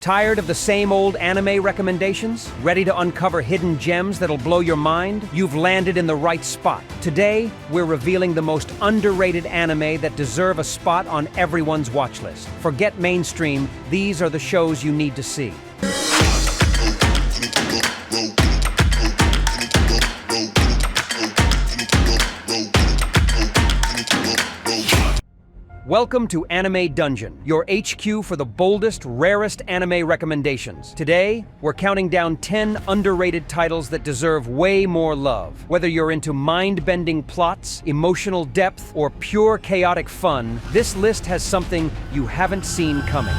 Tired of the same old anime recommendations? Ready to uncover hidden gems that'll blow your mind? You've landed in the right spot. Today, we're revealing the most underrated anime that deserve a spot on everyone's watch list. Forget mainstream, these are the shows you need to see. Welcome to Anime Dungeon, your HQ for the boldest, rarest anime recommendations. Today, we're counting down 10 underrated titles that deserve way more love. Whether you're into mind-bending plots, emotional depth, or pure chaotic fun, this list has something you haven't seen coming.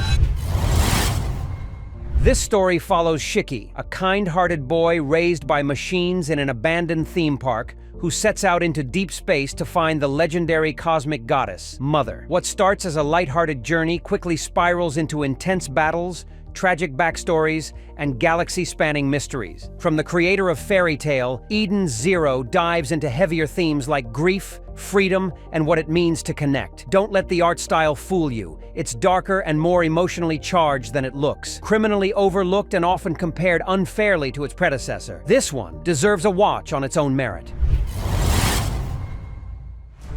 This story follows Shiki, a kind-hearted boy raised by machines in an abandoned theme park who sets out into deep space to find the legendary cosmic goddess, Mother. What starts as a lighthearted journey quickly spirals into intense battles, tragic backstories, and galaxy-spanning mysteries. From the creator of Fairy Tail, Eden Zero dives into heavier themes like grief, freedom, and what it means to connect. Don't let the art style fool you. It's darker and more emotionally charged than it looks. Criminally overlooked and often compared unfairly to its predecessor. This one deserves a watch on its own merit.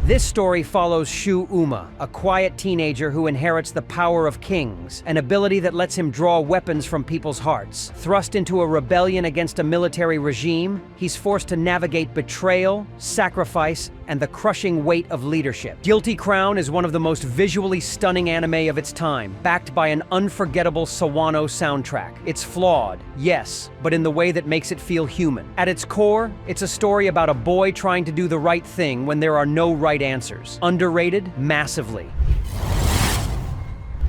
This story follows Shu Uma, a quiet teenager who inherits the power of kings, an ability that lets him draw weapons from people's hearts. Thrust into a rebellion against a military regime, he's forced to navigate betrayal, sacrifice, and the crushing weight of leadership. Guilty Crown is one of the most visually stunning anime of its time, backed by an unforgettable Sawano soundtrack. It's flawed, yes, but in the way that makes it feel human. At its core, it's a story about a boy trying to do the right thing when there are no right answers. Underrated massively.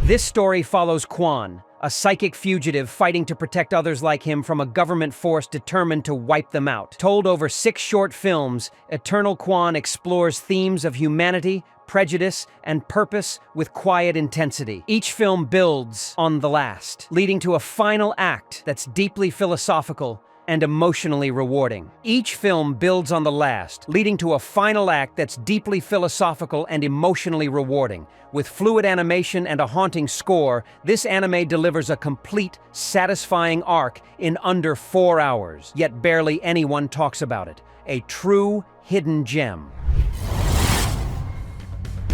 This story follows Quan, a psychic fugitive fighting to protect others like him from a government force determined to wipe them out. Told over 6 short films, Eternal Quan explores themes of humanity, prejudice, and purpose with quiet intensity. Each film builds on the last, leading to a final act that's deeply philosophical and emotionally rewarding. Each film builds on the last, leading to a final act that's deeply philosophical and emotionally rewarding. With fluid animation and a haunting score, this anime delivers a complete, satisfying arc in under 4 hours, yet barely anyone talks about it. A true hidden gem.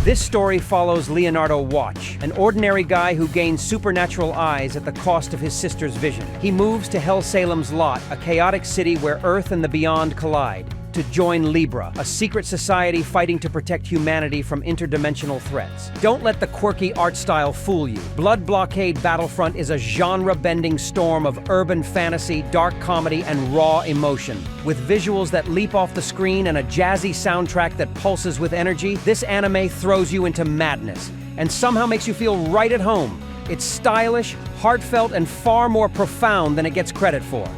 This story follows Leonardo Watch, an ordinary guy who gains supernatural eyes at the cost of his sister's vision. He moves to Hell Salem's Lot, a chaotic city where Earth and the beyond collide, to join Libra, a secret society fighting to protect humanity from interdimensional threats. Don't let the quirky art style fool you. Blood Blockade Battlefront is a genre-bending storm of urban fantasy, dark comedy, and raw emotion. With visuals that leap off the screen and a jazzy soundtrack that pulses with energy, this anime throws you into madness and somehow makes you feel right at home. It's stylish, heartfelt, and far more profound than it gets credit for.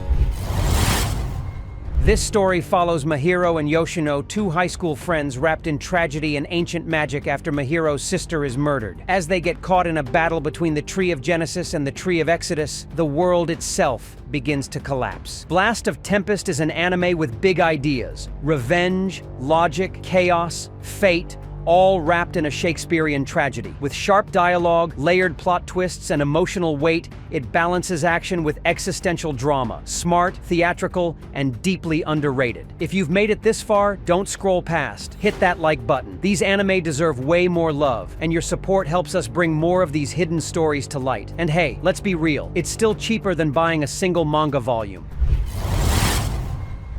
This story follows Mahiro and Yoshino, 2 high school friends wrapped in tragedy and ancient magic after Mahiro's sister is murdered. As they get caught in a battle between the Tree of Genesis and the Tree of Exodus, the world itself begins to collapse. Blast of Tempest is an anime with big ideas: revenge, logic, chaos, fate, all wrapped in a Shakespearean tragedy. With sharp dialogue, layered plot twists, and emotional weight, it balances action with existential drama. Smart, theatrical, and deeply underrated. If you've made it this far, don't scroll past. Hit that like button. These anime deserve way more love, and your support helps us bring more of these hidden stories to light. And hey, let's be real, it's still cheaper than buying a single manga volume.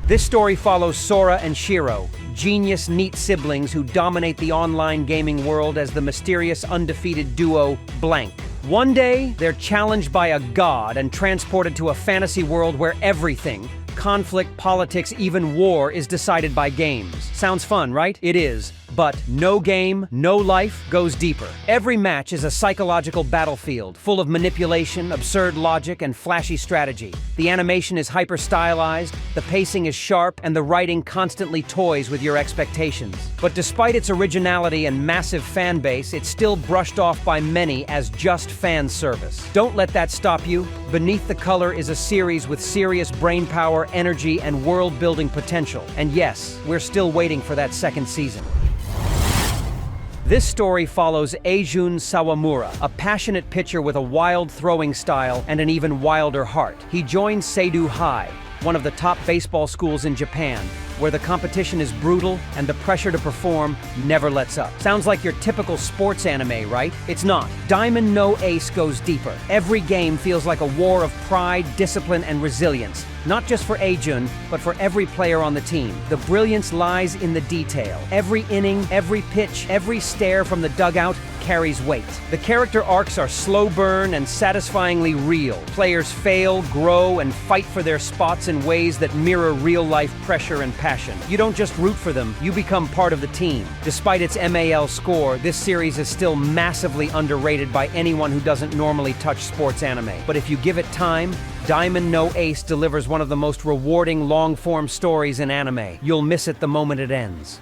This story follows Sora and Shiro, genius, neat siblings who dominate the online gaming world as the mysterious, undefeated duo Blank. One day, they're challenged by a god and transported to a fantasy world where everything, conflict, politics, even war, is decided by games. Sounds fun, right? It is. But no game, no life goes deeper. Every match is a psychological battlefield, full of manipulation, absurd logic, and flashy strategy. The animation is hyper-stylized, the pacing is sharp, and the writing constantly toys with your expectations. But despite its originality and massive fan base, it's still brushed off by many as just fan service. Don't let that stop you. Beneath the Color is a series with serious brainpower, energy, and world-building potential. And yes, we're still waiting for that second season. This story follows Eijun Sawamura, a passionate pitcher with a wild throwing style and an even wilder heart. He joins Seidu High, one of the top baseball schools in Japan, where the competition is brutal and the pressure to perform never lets up. Sounds like your typical sports anime, right? It's not. Diamond no Ace goes deeper. Every game feels like a war of pride, discipline, and resilience. Not just for Eijun, but for every player on the team. The brilliance lies in the detail. Every inning, every pitch, every stare from the dugout carries weight. The character arcs are slow burn and satisfyingly real. Players fail, grow, and fight for their spots in ways that mirror real-life pressure and passion. You don't just root for them, you become part of the team. Despite its MAL score, this series is still massively underrated by anyone who doesn't normally touch sports anime. But if you give it time, Diamond no Ace delivers one of the most rewarding long-form stories in anime. You'll miss it the moment it ends.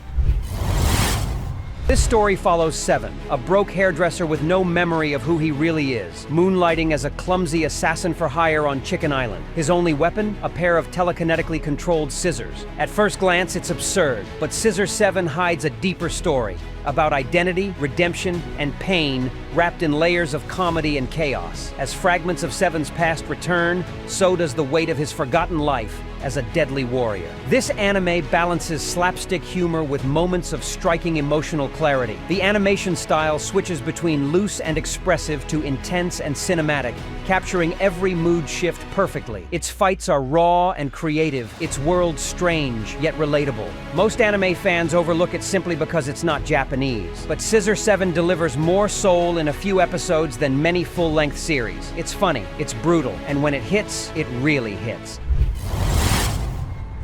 This story follows Seven, a broke hairdresser with no memory of who he really is, moonlighting as a clumsy assassin for hire on Chicken Island. His only weapon? A pair of telekinetically controlled scissors. At first glance, it's absurd, but Scissor 7 hides a deeper story about identity, redemption, and pain wrapped in layers of comedy and chaos. As fragments of Seven's past return, so does the weight of his forgotten life as a deadly warrior. This anime balances slapstick humor with moments of striking emotional clarity. The animation style switches between loose and expressive to intense and cinematic, capturing every mood shift perfectly. Its fights are raw and creative, its world strange yet relatable. Most anime fans overlook it simply because it's not Japanese. But Scissor 7 delivers more soul in a few episodes than many full-length series. It's funny, it's brutal, and when it hits, it really hits.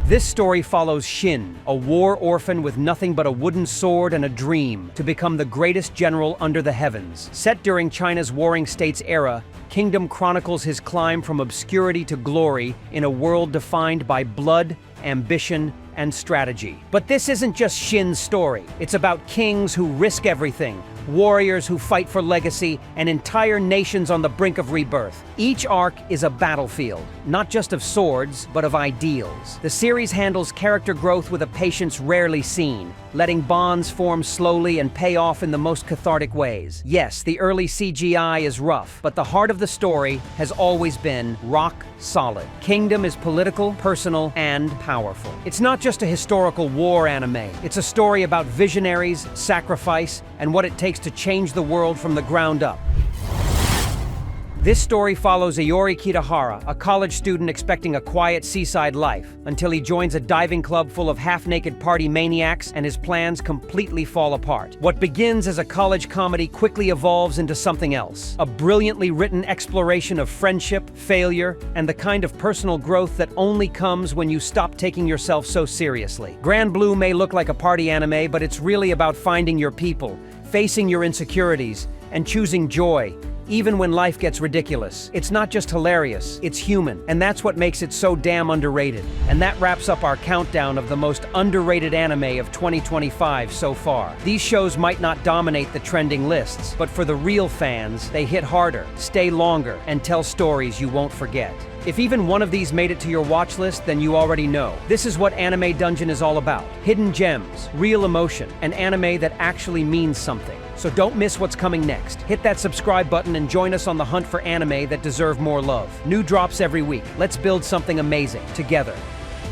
This story follows Shin, a war orphan with nothing but a wooden sword and a dream to become the greatest general under the heavens. Set during China's Warring States era, Kingdom chronicles his climb from obscurity to glory in a world defined by blood, ambition, and strategy. But this isn't just Shin's story. It's about kings who risk everything, warriors who fight for legacy, and entire nations on the brink of rebirth. Each arc is a battlefield, not just of swords, but of ideals. The series handles character growth with a patience rarely seen, letting bonds form slowly and pay off in the most cathartic ways. Yes, the early CGI is rough, but the heart of the story has always been rock solid. Kingdom is political, personal, and powerful. It's not just a historical war anime. It's a story about visionaries, sacrifice, and what it takes to change the world from the ground up. This story follows Iori Kitahara, a college student expecting a quiet seaside life, until he joins a diving club full of half-naked party maniacs and his plans completely fall apart. What begins as a college comedy quickly evolves into something else. A brilliantly written exploration of friendship, failure, and the kind of personal growth that only comes when you stop taking yourself so seriously. Grand Blue may look like a party anime, but it's really about finding your people, facing your insecurities, and choosing joy, even when life gets ridiculous. It's not just hilarious, it's human, and that's what makes it so damn underrated. And that wraps up our countdown of the most underrated anime of 2025 so far. These shows might not dominate the trending lists, but for the real fans, they hit harder, stay longer, and tell stories you won't forget. If even one of these made it to your watch list, then you already know. This is what Anime Dungeon is all about. Hidden gems, real emotion, an anime that actually means something. So don't miss what's coming next. Hit that subscribe button and join us on the hunt for anime that deserve more love. New drops every week. Let's build something amazing together.